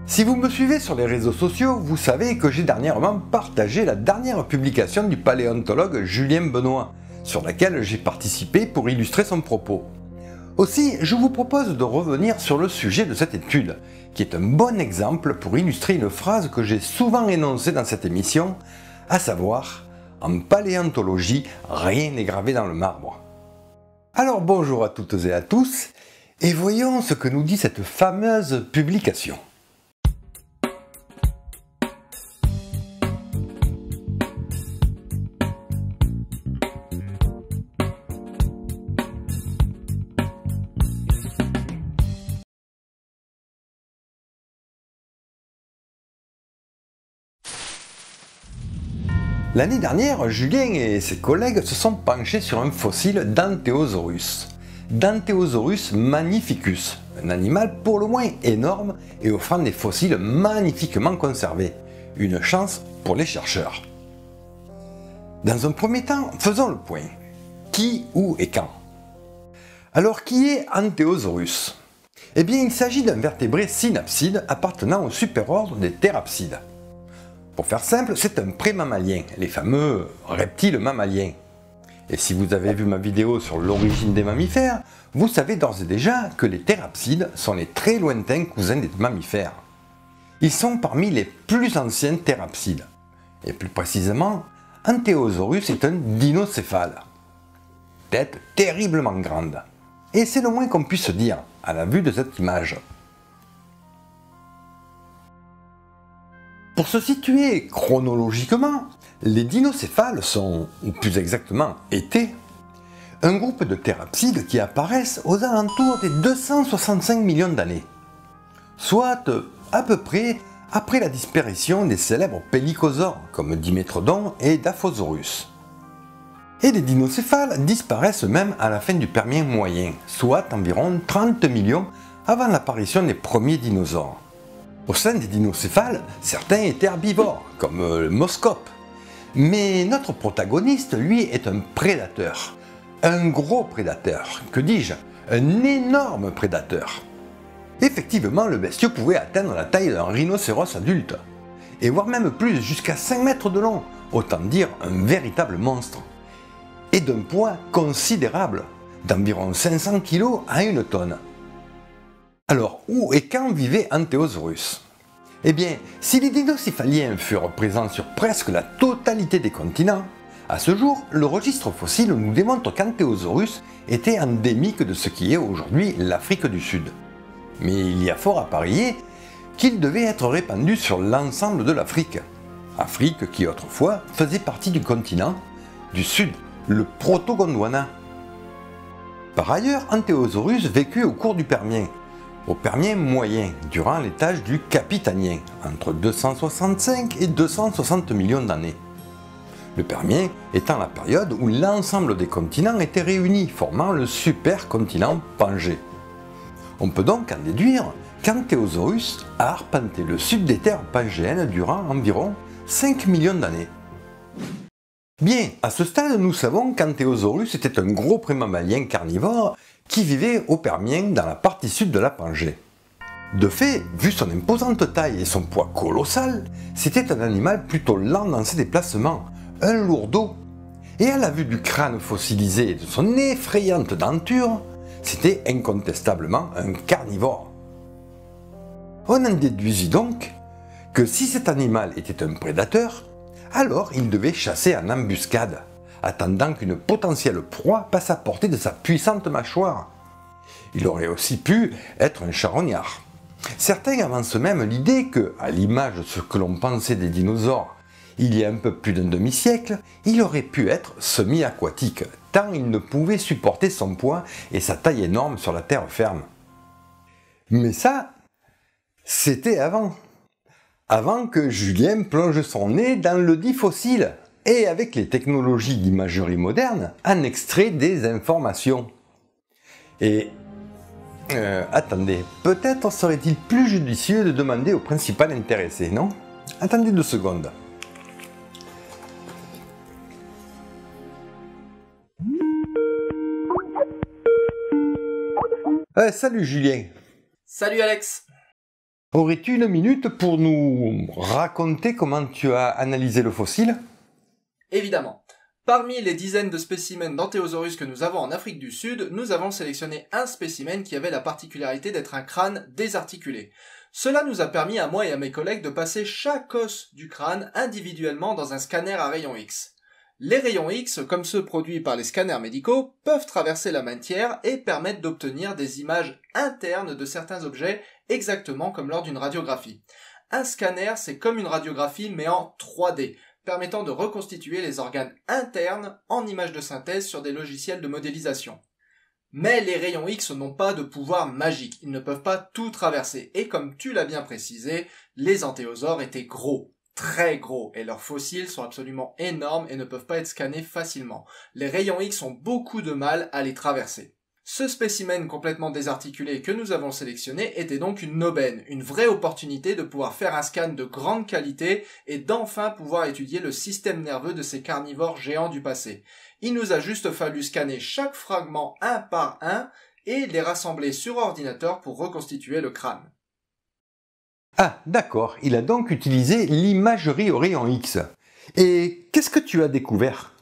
Si vous me suivez sur les réseaux sociaux, vous savez que j'ai dernièrement partagé la dernière publication du paléontologue Julien Benoît, sur laquelle j'ai participé pour illustrer son propos. Aussi, je vous propose de revenir sur le sujet de cette étude, qui est un bon exemple pour illustrer une phrase que j'ai souvent énoncée dans cette émission, à savoir « En paléontologie, rien n'est gravé dans le marbre ». Alors bonjour à toutes et à tous, et voyons ce que nous dit cette fameuse publication. L'année dernière, Julien et ses collègues se sont penchés sur un fossile d'Antheosaurus. D'Antheosaurus magnificus, un animal pour le moins énorme et offrant des fossiles magnifiquement conservés. Une chance pour les chercheurs. Dans un premier temps, faisons le point. Qui, où et quand? Alors, qui est Antheosaurus? Eh bien, il s'agit d'un vertébré synapside appartenant au superordre des thérapsides. Pour faire simple, c'est un prémammalien, les fameux reptiles mammaliens. Et si vous avez vu ma vidéo sur l'origine des mammifères, vous savez d'ores et déjà que les thérapsides sont les très lointains cousins des mammifères. Ils sont parmi les plus anciens thérapsides. Et plus précisément, Antheosaurus est un dinocéphale. Tête terriblement grande. Et c'est le moins qu'on puisse dire, à la vue de cette image. Pour se situer chronologiquement, les dinocéphales sont, ou plus exactement étaient, un groupe de thérapsides qui apparaissent aux alentours des 265 millions d'années, soit à peu près après la disparition des célèbres pélycosaures comme Dimétrodon et Daphosaurus. Et les dinocéphales disparaissent même à la fin du Permien moyen, soit environ 30 millions avant l'apparition des premiers dinosaures. Au sein des dinocéphales, certains étaient herbivores, comme le moscope. Mais notre protagoniste, lui, est un prédateur. Un gros prédateur, que dis-je, un énorme prédateur. Effectivement, le bestiau pouvait atteindre la taille d'un rhinocéros adulte, et voire même plus, jusqu'à 5 mètres de long, autant dire un véritable monstre. Et d'un poids considérable, d'environ 500 kg à 1 tonne. Alors, où et quand vivait Antheosaurus? Eh bien, si les dinocéphaliens furent présents sur presque la totalité des continents, à ce jour, le registre fossile nous démontre qu'Antheosaurus était endémique de ce qui est aujourd'hui l'Afrique du Sud. Mais il y a fort à parier qu'il devait être répandu sur l'ensemble de l'Afrique. Afrique qui autrefois faisait partie du continent du Sud, le Proto-Gondwana. Par ailleurs, Antheosaurus vécut au cours du Permien, au Permien moyen, durant les âges du Capitanien, entre 265 et 260 millions d'années. Le Permien étant la période où l'ensemble des continents étaient réunis, formant le supercontinent Pangée. On peut donc en déduire qu'Antheosaurus a arpenté le sud des terres pangéennes durant environ 5 millions d'années. Bien, à ce stade, nous savons qu'Antheosaurus était un gros prémammalien carnivore qui vivait au Permien dans la partie sud de la Pangée. De fait, vu son imposante taille et son poids colossal, c'était un animal plutôt lent dans ses déplacements, un lourdeau. Et à la vue du crâne fossilisé et de son effrayante denture, c'était incontestablement un carnivore. On en déduisit donc que si cet animal était un prédateur, alors il devait chasser en embuscade, attendant qu'une potentielle proie passe à portée de sa puissante mâchoire. Il aurait aussi pu être un charognard. Certains avancent même l'idée que, à l'image de ce que l'on pensait des dinosaures il y a un peu plus d'un demi-siècle, il aurait pu être semi-aquatique, tant il ne pouvait supporter son poids et sa taille énorme sur la terre ferme. Mais ça, c'était avant. Avant que Julien plonge son nez dans le dit fossile, et avec les technologies d'imagerie moderne, en extrait des informations. Et attendez, peut-être serait-il plus judicieux de demander au principal intéressé, non? Attendez 2 secondes. Salut Julien. Salut Alex. Aurais-tu une minute pour nous raconter comment tu as analysé le fossile? Évidemment. Parmi les dizaines de spécimens d'Antéosaurus que nous avons en Afrique du Sud, nous avons sélectionné un spécimen qui avait la particularité d'être un crâne désarticulé. Cela nous a permis à moi et à mes collègues de passer chaque os du crâne individuellement dans un scanner à rayons X. Les rayons X, comme ceux produits par les scanners médicaux, peuvent traverser la matière et permettent d'obtenir des images internes de certains objets exactement comme lors d'une radiographie. Un scanner, c'est comme une radiographie mais en 3D, permettant de reconstituer les organes internes en images de synthèse sur des logiciels de modélisation. Mais les rayons X n'ont pas de pouvoir magique, ils ne peuvent pas tout traverser, et comme tu l'as bien précisé, les antéosaures étaient gros, très gros, et leurs fossiles sont absolument énormes et ne peuvent pas être scannés facilement. Les rayons X ont beaucoup de mal à les traverser. Ce spécimen complètement désarticulé que nous avons sélectionné était donc une aubaine, une vraie opportunité de pouvoir faire un scan de grande qualité et d'enfin pouvoir étudier le système nerveux de ces carnivores géants du passé. Il nous a juste fallu scanner chaque fragment un par un et les rassembler sur ordinateur pour reconstituer le crâne. Ah, d'accord, il a donc utilisé l'imagerie au rayon X. Et qu'est-ce que tu as découvert?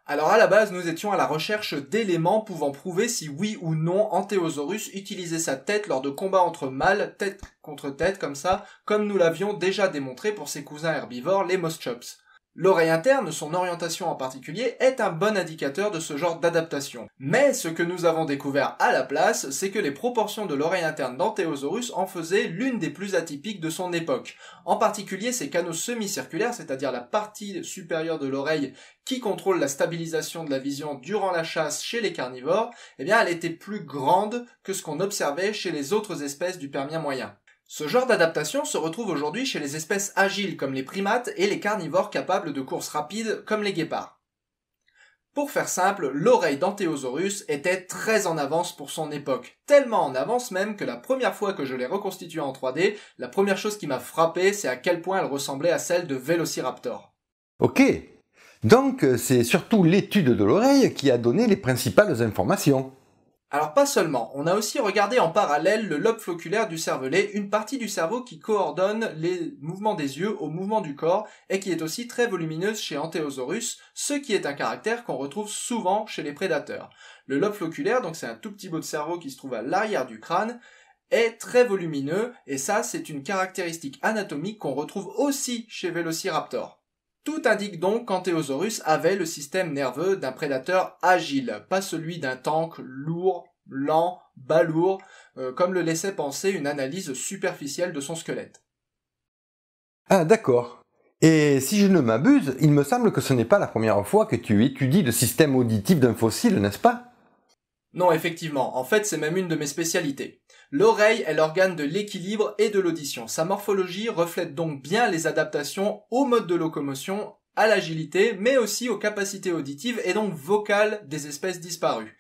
Alors à la base, nous étions à la recherche d'éléments pouvant prouver si oui ou non Antéosaurus utilisait sa tête lors de combats entre mâles, tête contre tête comme ça, comme nous l'avions déjà démontré pour ses cousins herbivores, les Moschops. L'oreille interne, son orientation en particulier, est un bon indicateur de ce genre d'adaptation. Mais ce que nous avons découvert à la place, c'est que les proportions de l'oreille interne d'Antéosaurus en faisaient l'une des plus atypiques de son époque. En particulier, ses canaux semi-circulaires, c'est-à-dire la partie supérieure de l'oreille qui contrôle la stabilisation de la vision durant la chasse chez les carnivores, eh bien, elle était plus grande que ce qu'on observait chez les autres espèces du Permien moyen. Ce genre d'adaptation se retrouve aujourd'hui chez les espèces agiles comme les primates et les carnivores capables de courses rapides comme les guépards. Pour faire simple, l'oreille d'Antéosaurus était très en avance pour son époque, tellement en avance même que la première fois que je l'ai reconstituée en 3D, la première chose qui m'a frappé, c'est à quel point elle ressemblait à celle de Velociraptor. Ok, donc c'est surtout l'étude de l'oreille qui a donné les principales informations. Alors pas seulement, on a aussi regardé en parallèle le lobe floculaire du cervelet, une partie du cerveau qui coordonne les mouvements des yeux aux mouvements du corps et qui est aussi très volumineuse chez Antéosaurus, ce qui est un caractère qu'on retrouve souvent chez les prédateurs. Le lobe floculaire, donc c'est un tout petit bout de cerveau qui se trouve à l'arrière du crâne, est très volumineux et ça c'est une caractéristique anatomique qu'on retrouve aussi chez Velociraptor. Tout indique donc qu'Antéosaurus avait le système nerveux d'un prédateur agile, pas celui d'un tank lourd, lent, balourd, comme le laissait penser une analyse superficielle de son squelette. Ah, d'accord. Et si je ne m'abuse, il me semble que ce n'est pas la première fois que tu étudies le système auditif d'un fossile, n'est-ce pas? Non, effectivement, en fait c'est même une de mes spécialités. L'oreille est l'organe de l'équilibre et de l'audition. Sa morphologie reflète donc bien les adaptations au mode de locomotion, à l'agilité, mais aussi aux capacités auditives et donc vocales des espèces disparues.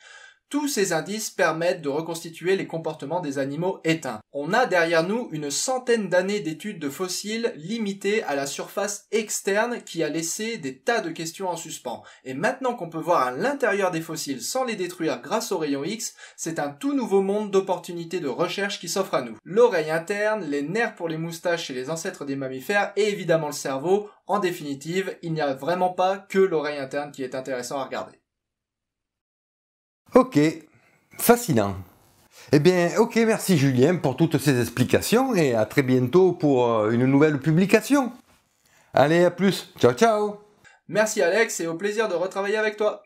Tous ces indices permettent de reconstituer les comportements des animaux éteints. On a derrière nous une centaine d'années d'études de fossiles limitées à la surface externe qui a laissé des tas de questions en suspens. Et maintenant qu'on peut voir à l'intérieur des fossiles sans les détruire grâce aux rayons X, c'est un tout nouveau monde d'opportunités de recherche qui s'offre à nous. L'oreille interne, les nerfs pour les moustaches chez les ancêtres des mammifères et évidemment le cerveau. En définitive, il n'y a vraiment pas que l'oreille interne qui est intéressant à regarder. Ok, fascinant. Eh bien, ok, merci Julien pour toutes ces explications et à très bientôt pour une nouvelle publication. Allez, à plus. Ciao, ciao. Merci Alex et au plaisir de retravailler avec toi.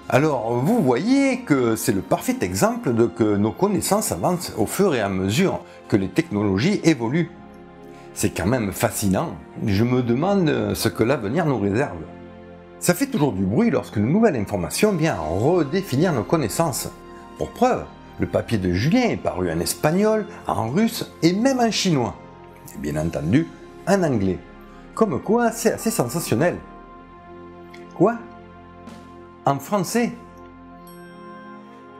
Alors, vous voyez que c'est le parfait exemple de que nos connaissances avancent au fur et à mesure que les technologies évoluent. C'est quand même fascinant. Je me demande ce que l'avenir nous réserve. Ça fait toujours du bruit lorsque une nouvelle information vient redéfinir nos connaissances. Pour preuve, le papier de Julien est paru en espagnol, en russe et même en chinois. Et bien entendu, en anglais. Comme quoi, c'est assez sensationnel. Quoi? En français?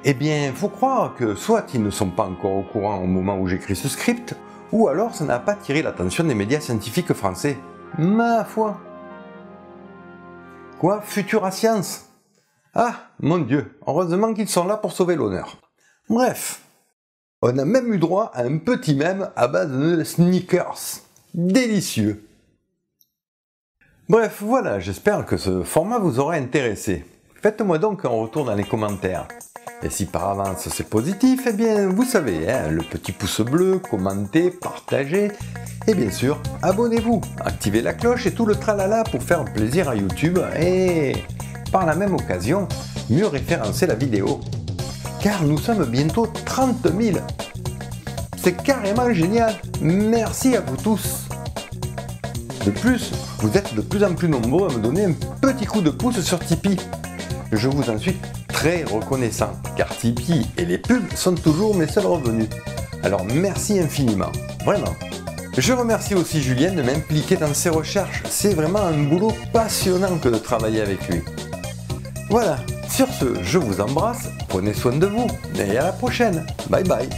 Eh bien, faut croire que soit ils ne sont pas encore au courant au moment où j'écris ce script, ou alors ça n'a pas attiré l'attention des médias scientifiques français. Ma foi! Quoi? Futura Science? Ah, mon Dieu, heureusement qu'ils sont là pour sauver l'honneur. Bref, On a même eu droit à un petit mème à base de sneakers. Délicieux. Bref, voilà, j'espère que ce format vous aura intéressé. Faites-moi donc un retour dans les commentaires. Et si par avance c'est positif, eh bien vous savez, le petit pouce bleu, commentez, partagez, et bien sûr, abonnez-vous, activez la cloche et tout le tralala pour faire plaisir à YouTube et par la même occasion, mieux référencer la vidéo. Car nous sommes bientôt 30 000. C'est carrément génial. Merci à vous tous. De plus, vous êtes de plus en plus nombreux à me donner un petit coup de pouce sur Tipeee. Je vous en suis très reconnaissant, car Tipeee et les pubs sont toujours mes seuls revenus. Alors merci infiniment, vraiment. Je remercie aussi Julien de m'impliquer dans ses recherches. C'est vraiment un boulot passionnant que de travailler avec lui. Voilà, sur ce, je vous embrasse, prenez soin de vous, et à la prochaine. Bye bye.